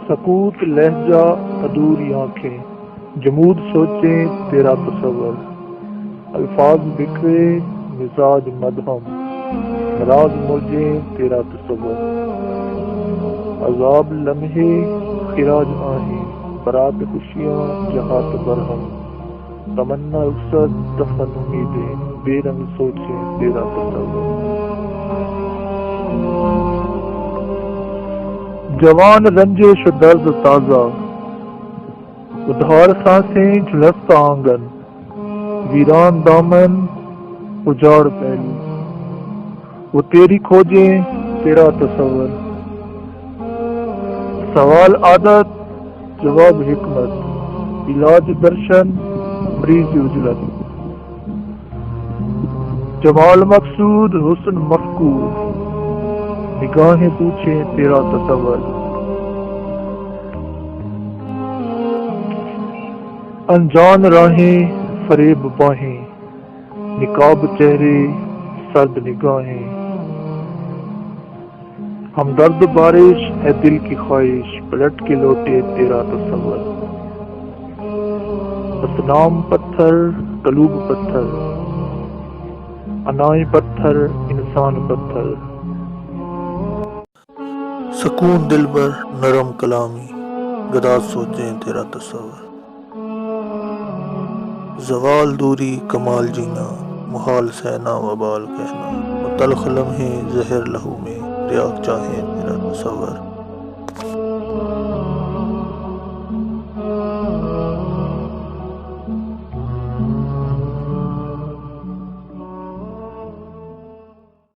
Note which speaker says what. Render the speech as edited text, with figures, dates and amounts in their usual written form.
Speaker 1: سکوت لہجہ ادھوری آنکھیں، جمود سوچیں تیرا تصور، الفاظ بکھرے مزاج مدہم، راز موجیں تیرا تصور، عذاب لمحے خراج آہیں، برات خوشیاں جہات برہم، تمنا رخصت دفن امیدیں، بے رنگ سوچیں تیرا تصور۔ جوان رنجش و درد تازہ، ادھار سانسیں جھلستا آنگن، ویران دامن اجاڑ پہلو، وہ تیری کھوجیں تیرا تصور، سوال عادت جواب حکمت، علاج درشن مریض اجلت، جمال مقصود حسن مفقود، نگاہیں پوچھیں تیرا تصور، انجان راہیں فریب باہیں، نقاب چہرے سرد نگاہیں، ہمدرد بارش ہے دل کی خواہش، پلٹ کے لوٹے تیرا تصور، اصنام پتھر قلوب پتھر، انائیں پتھر انسان پتھر،
Speaker 2: سکون دل بر نرم کلامی، گدا سوچیں تیرا تصور، زوال دوری کمال جینا، محال سہنا وبال کہنا، وہ تلخ لمحے زہر لہو میں، ریاض چاہیں تیرا تصور۔